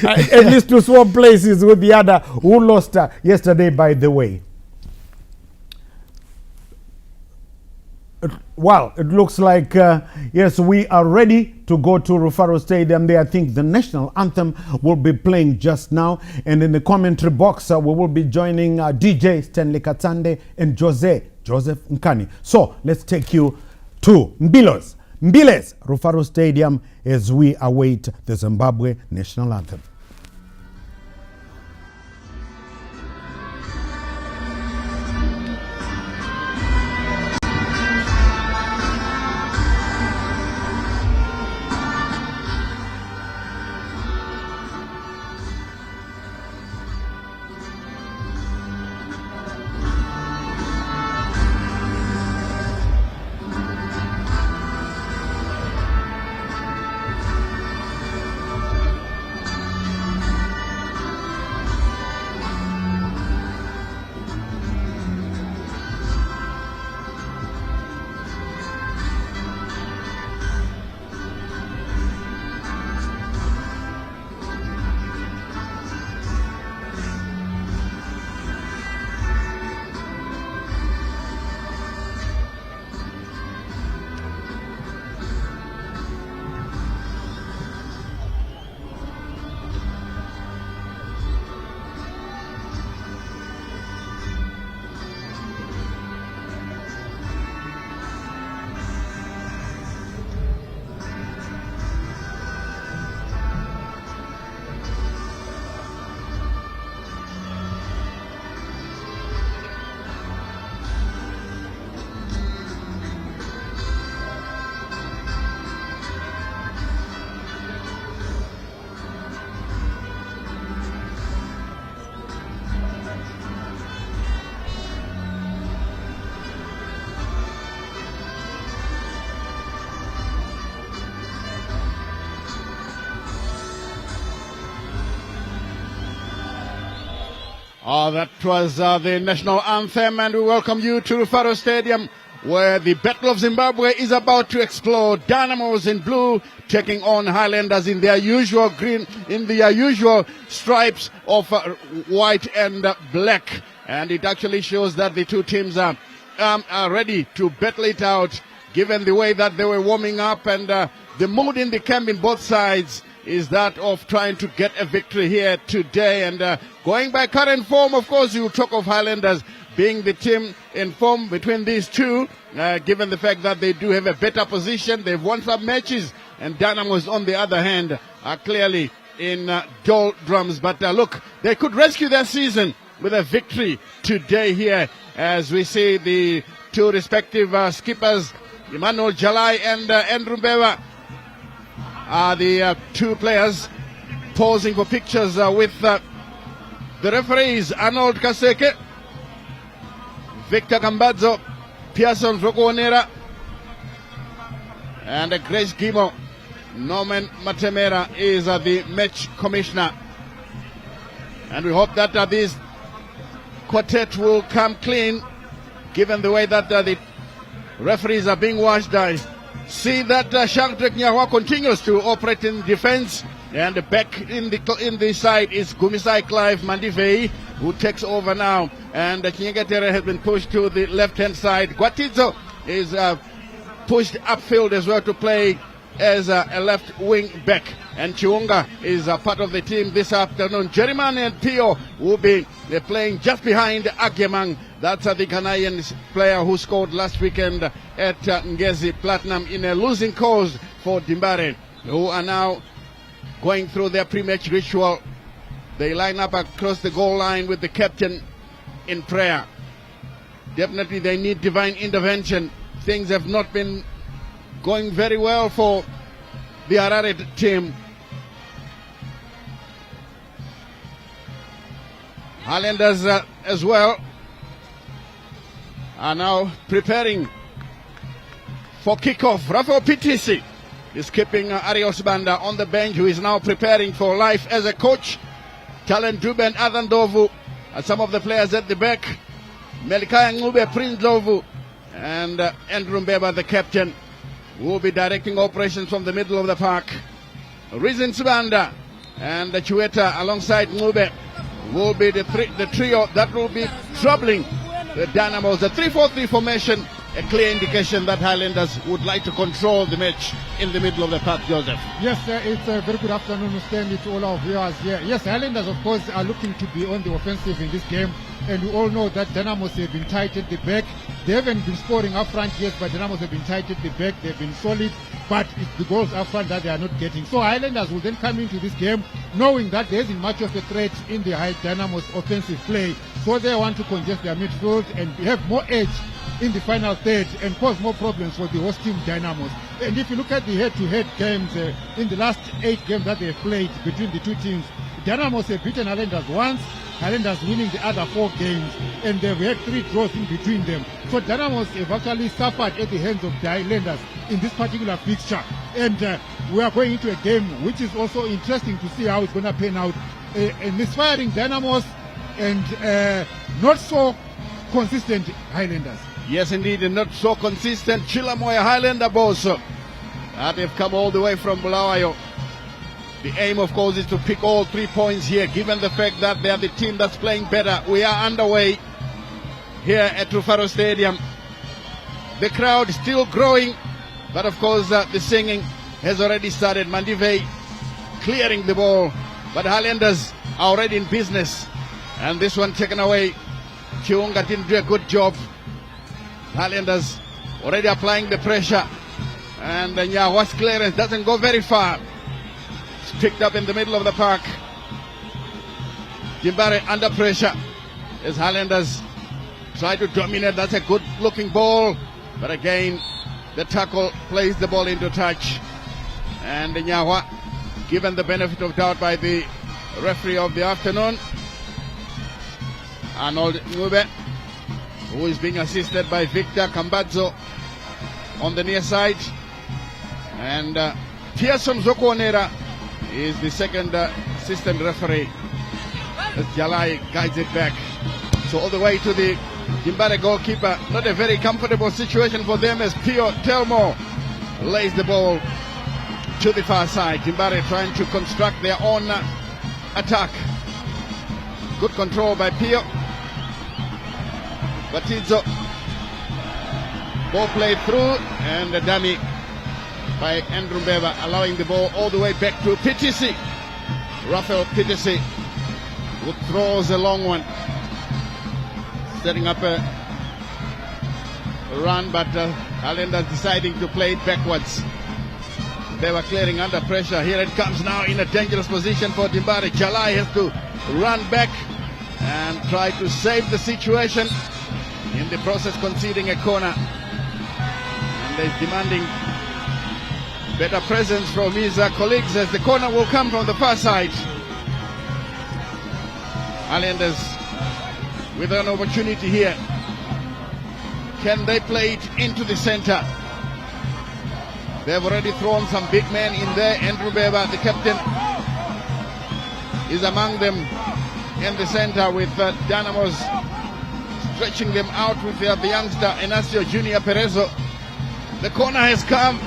At least to swap places with the other who lost yesterday, by the way. Well, it looks like, yes, we are ready to go to Rufaro Stadium. There, I think the national anthem will be playing just now. And in the commentary box, we will be joining DJ Stanley Katsande and Joseph Nkani. So let's take you to Mbiles, Rufaro Stadium, as we await the Zimbabwe national anthem. That was the national anthem, and we welcome you to Rufaro Stadium, where the Battle of Zimbabwe is about to explode. Dynamos in blue taking on Highlanders in their usual green, in their usual stripes of white and black. And it actually shows that the two teams are ready to battle it out, given the way that they were warming up, and the mood in the camp in both sides is that of trying to get a victory here today. And going by current form, of course, you talk of Highlanders being the team in form between these two, given the fact that they do have a better position. They've won some matches, and Dynamos, on the other hand, are clearly in doldrums. But look, they could rescue their season with a victory today here, as we see the two respective skippers, Emmanuel Jalai and Andrew Mbeva, are the two players posing for pictures with the referees, Arnold Kaseke, Victor Gambadzo, Pearson Rokoonera, and Grace Gimo. Norman Matemera is the match commissioner. And we hope that this quartet will come clean, given the way that the referees are being watched. See that Shanktrek Nyawa continues to operate in defense, and back in the side is Gumisai Clive Mandivei, who takes over now, and Chinyegetere has been pushed to the left-hand side. Gwatizo is pushed upfield as well to play as a left wing back, and Chiunga is a part of the team this afternoon. Jerryman and Pio will be playing just behind Agemang. That's the Ghanaian player who scored last weekend at Ngezi Platinum in a losing cause for Dimbare, who are now going through their pre-match ritual. They line up across the goal line with the captain in prayer. Definitely they need divine intervention. Things have not been going very well for the Harare team. Highlanders as well are now preparing for kickoff. Rafael Pitisi is keeping Arios Banda on the bench, who is now preparing for life as a coach. Talent Duben Adandovu are some of the players at the back. Melikaya Ngube, Prince Lovu, and Andrew Mbeba, the captain, will be directing operations from the middle of the park. Rizin Subanda and Chueta alongside Ngube will be the trio that will be troubling the Dynamos. The 3-4-3 formation, a clear indication that Highlanders would like to control the match in the middle of the park, Joseph. Yes, it's a very good afternoon, Stanley, to all our viewers here. Yes, Highlanders, of course, are looking to be on the offensive in this game. And we all know that Dynamos have been tight at the back. They haven't been scoring up front yet, but Dynamos have been tight at the back. They've been solid, but it's the goals up front that they are not getting. So Highlanders will then come into this game knowing that there isn't much of a threat in the Dynamos offensive play. So they want to congest their midfield and have more edge in the final third and cause more problems for the host team Dynamos. And if you look at the head-to-head games, in the last 8 games that they've played between the two teams, Dynamos have beaten Highlanders once, Highlanders winning the other 4 games, and they've had 3 draws in between them. So Dynamos have actually suffered at the hands of the Highlanders in this particular fixture. And we are going into a game which is also interesting to see how it's going to pan out. A misfiring Dynamos and not so consistent Highlanders. Yes, indeed, and not so consistent Chilamoya Highlander boss. They've come all the way from Bulawayo. The aim, of course, is to pick all 3 points here, given the fact that they are the team that's playing better. We are underway here at Rufaro Stadium. The crowd is still growing, but of course the singing has already started. Mandive clearing the ball, but Highlanders are already in business. And this one taken away. Chiunga didn't do a good job. Highlanders already applying the pressure, and Nyawa's clearance doesn't go very far. It's picked up in the middle of the park. Jimbare under pressure as Highlanders try to dominate. That's a good looking ball, but again the tackle plays the ball into touch, and Nyawa given the benefit of doubt by the referee of the afternoon, Arnold Ngube, who is being assisted by Victor Kambadzo on the near side, and Pearson Zokonera is the second assistant referee as Jalai guides it back. So all the way to the Jimbare goalkeeper. Not a very comfortable situation for them as Pio Telmo lays the ball to the far side. Jimbare trying to construct their own attack. Good control by Pio. Batizo, ball played through, and a dummy by Andrew Mbeva, allowing the ball all the way back to PTC. Rafael PTC, who throws a long one, setting up a run, but Highlanders deciding to play it backwards. They were clearing under pressure. Here it comes now in a dangerous position for Dimbare. Jalai has to run back and try to save the situation. In the process, conceding a corner, and they're demanding better presence from his colleagues as the corner will come from the far side. Highlanders with an opportunity here. Can they play it into the center? They've already thrown some big men in there. Andrew Beba, the captain, is among them in the center with Dynamos stretching them out with the youngster Enacio Junior Perezo. The corner has come.